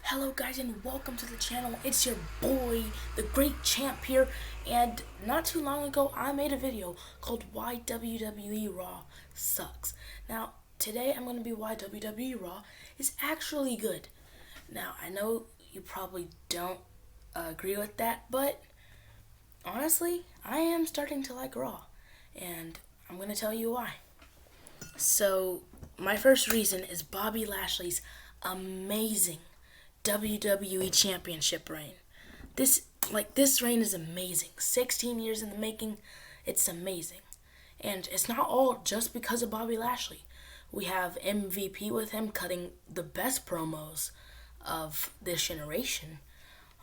Hello guys and welcome to the channel. It's your boy, the great champ here, and not too long ago I made a video called Why WWE Raw Sucks. Now today I'm going to be why WWE Raw is actually good. Now I know you probably don't agree with that, but honestly I am starting to like Raw, and I'm going to tell you why. So my first reason is Bobby Lashley's amazing WWE Championship reign. This reign is amazing. 16 years in the making. It's amazing. And it's not all just because of Bobby Lashley. We have MVP with him cutting the best promos of this generation.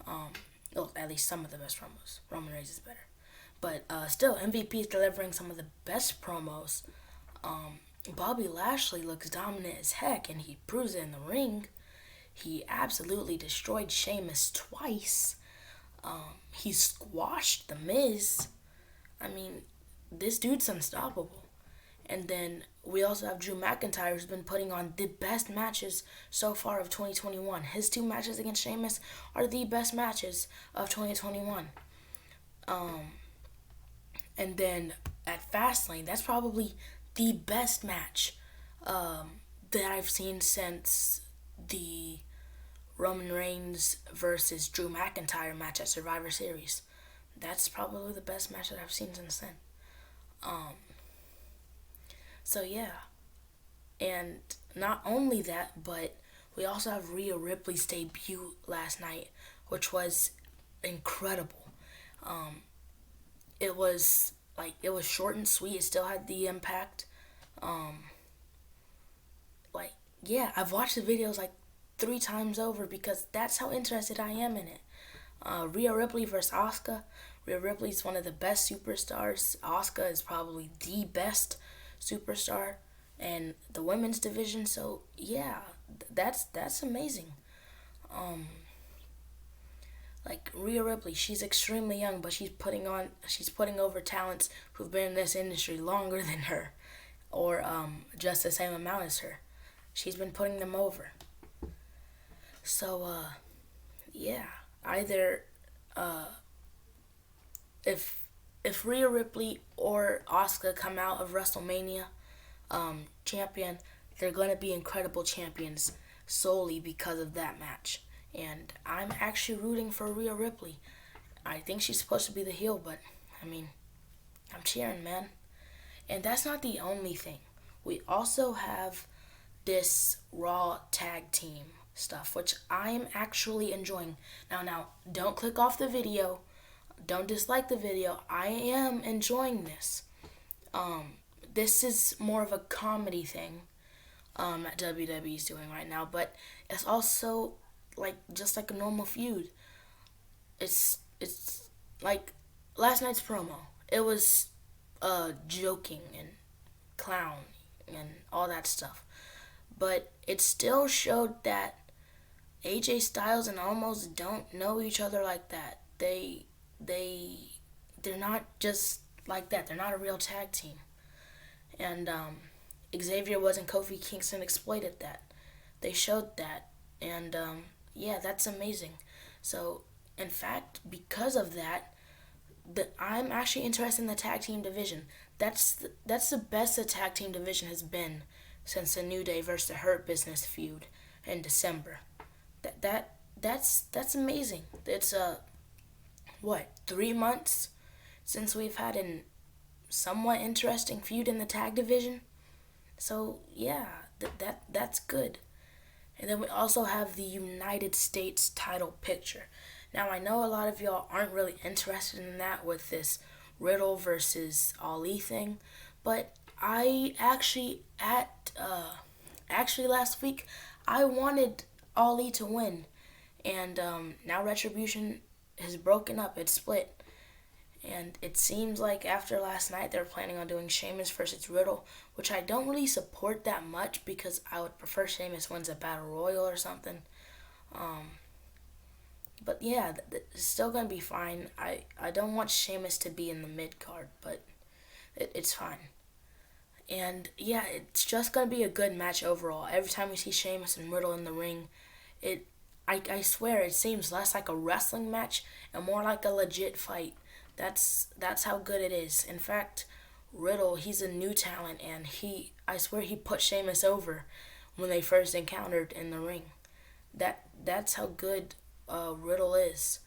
Well, at least some of the best promos. Roman Reigns is better. But still, MVP is delivering some of the best promos. Bobby Lashley looks dominant as heck, and he proves it in the ring. He absolutely destroyed Sheamus twice. He squashed The Miz. I mean, this dude's unstoppable. And then we also have Drew McIntyre, who's been putting on the best matches so far of 2021. His two matches against Sheamus are the best matches of 2021. And then at Fastlane, that's probably the best match that I've seen since the Roman Reigns versus Drew McIntyre match at Survivor Series. That's probably the best match that I've seen since then. So yeah. And not only that, but we also have Rhea Ripley's debut last night, which was incredible. It was short and sweet. It still had the impact. Yeah, I've watched the videos 3 times over because that's how interested I am in it. Rhea Ripley versus Asuka. Rhea Ripley is one of the best superstars. Asuka is probably the best superstar in the women's division. So yeah, that's amazing. Rhea Ripley, she's extremely young, but she's putting over talents who've been in this industry longer than her, or just the same amount as her. She's been putting them over. So, yeah, either if Rhea Ripley or Asuka come out of WrestleMania champion, they're going to be incredible champions solely because of that match. And I'm actually rooting for Rhea Ripley. I think she's supposed to be the heel, but, I mean, I'm cheering, man. And that's not the only thing. We also have this Raw tag team stuff, which I am actually enjoying. Now, don't click off the video. Don't dislike the video. I am enjoying this. This is more of a comedy thing that WWE is doing right now, but it's also just like a normal feud. It's like last night's promo. It was joking and clown and all that stuff. But it still showed that AJ Styles and Almost don't know each other like that. They're not just like that. They're not a real tag team. And Xavier wasn't Kofi Kingston exploited that. They showed that. And yeah, that's amazing. So in fact, because of that, I'm actually interested in the tag team division. That's the best the tag team division has been since the New Day versus the Hurt Business feud in December. That's amazing. It's 3 months since we've had a somewhat interesting feud in the tag division. So yeah, that's good. And then we also have the United States title picture. Now I know a lot of y'all aren't really interested in that with this Riddle versus Ali thing, but I actually last week I wanted Ali to win, and now Retribution has broken up. It's split, and it seems like after last night they're planning on doing Sheamus versus Riddle, which I don't really support that much because I would prefer Sheamus wins a battle royal or something. But yeah, it's still gonna be fine. I don't want Sheamus to be in the mid card, but it's fine. And yeah, it's just gonna be a good match overall. Every time we see Sheamus and Riddle in the ring, I swear it seems less like a wrestling match and more like a legit fight. That's how good it is. In fact, Riddle, he's a new talent, and I swear he put Sheamus over when they first encountered in the ring. That's how good Riddle is.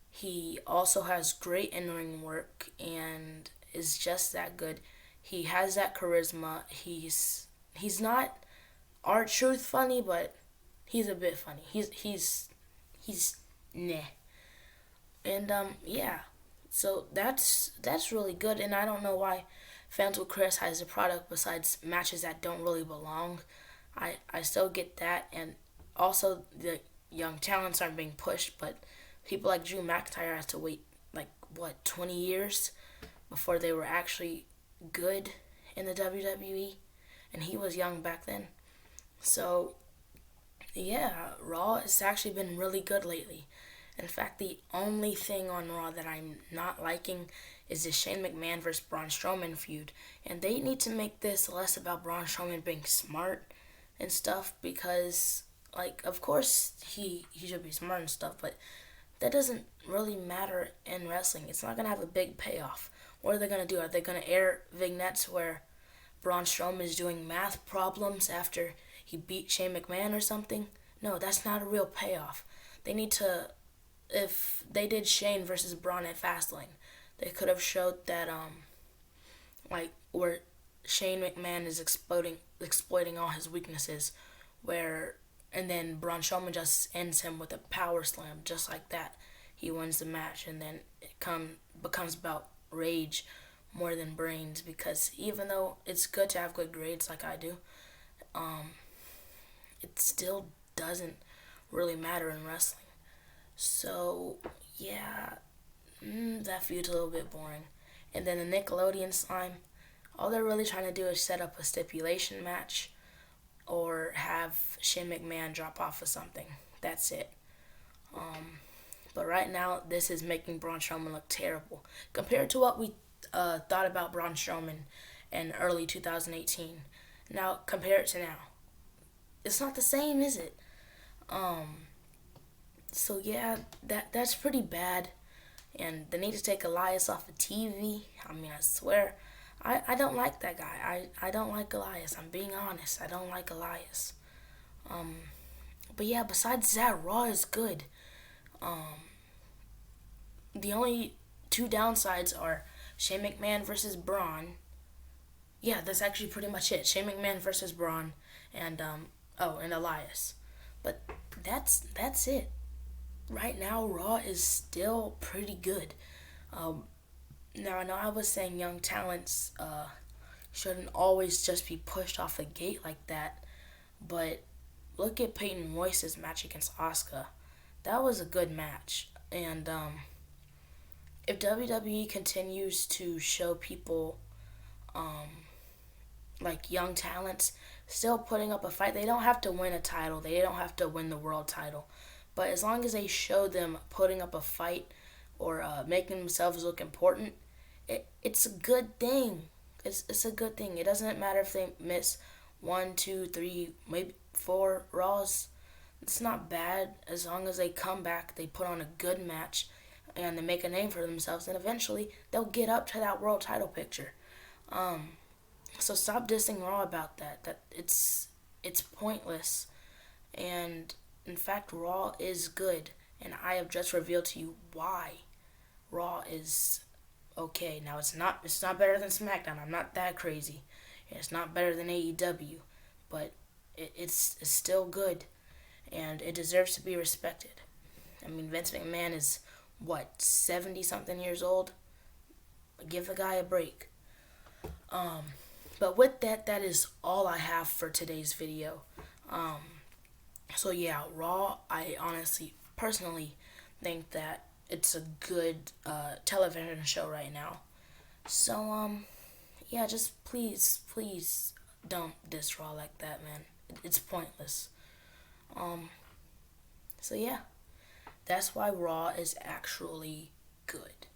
He also has great in-ring work and is just that good. He has that charisma. He's not R-Truth funny, but he's a bit funny. He's nah. And yeah. So that's really good, and I don't know why fans will criticize the product besides matches that don't really belong. I still get that, and also the young talents aren't being pushed, but people like Drew McIntyre have to wait like what 20 years before they were actually good in the WWE, and he was young back then. So yeah, Raw has actually been really good lately. In fact, the only thing on Raw that I'm not liking is the Shane McMahon versus Braun Strowman feud. And they need to make this less about Braun Strowman being smart and stuff because, like, of course he should be smart and stuff, but that doesn't really matter in wrestling. It's not going to have a big payoff. What are they going to do? Are they going to air vignettes where Braun Strowman is doing math problems after he beat Shane McMahon or something? No, that's not a real payoff. They need to, if they did Shane versus Braun at Fastlane, they could have showed that like where Shane McMahon is exploiting all his weaknesses, where and then Braun Strowman just ends him with a power slam, just like that. He wins the match, and then becomes about rage more than brains. Because even though it's good to have good grades like I do, it still doesn't really matter in wrestling. So yeah, that feud's a little bit boring. And then the Nickelodeon slime, all they're really trying to do is set up a stipulation match or have Shane McMahon drop off of something. That's it. But right now, this is making Braun Strowman look terrible compared to what we thought about Braun Strowman in early 2018. Now compare it to now. It's not the same, is it? So yeah, that's pretty bad. And they need to take Elias off of TV. I mean, I swear, I don't like that guy. I don't like Elias. I'm being honest. I don't like Elias. But yeah, besides that, Raw is good. The only two downsides are Shane McMahon versus Braun. Yeah, that's actually pretty much it. Shane McMahon versus Braun, and and Elias. But that's it. Right now, Raw is still pretty good. Now, I know I was saying young talents shouldn't always just be pushed off the gate like that, but look at Peyton Royce's match against Asuka. That was a good match. And if WWE continues to show people like young talents still putting up a fight, they don't have to win a title. They don't have to win the world title. But as long as they show them putting up a fight or making themselves look important, it's a good thing. It's a good thing. It doesn't matter if they miss 1, 2, 3, maybe 4 Raws. It's not bad as long as they come back, they put on a good match, and they make a name for themselves, and eventually they'll get up to that world title picture. So stop dissing Raw about that. It's pointless. And in fact, Raw is good, and I have just revealed to you why Raw is okay. Now it's not better than SmackDown. I'm not that crazy. It's not better than AEW, but it's still good, and it deserves to be respected. I mean, Vince McMahon is what 70 something years old. Give the guy a break. But with that is all I have for today's video. So yeah, Raw, I honestly, personally think that it's a good television show right now. So, yeah, just please don't diss Raw like that, man. It's pointless. So yeah, that's why Raw is actually good.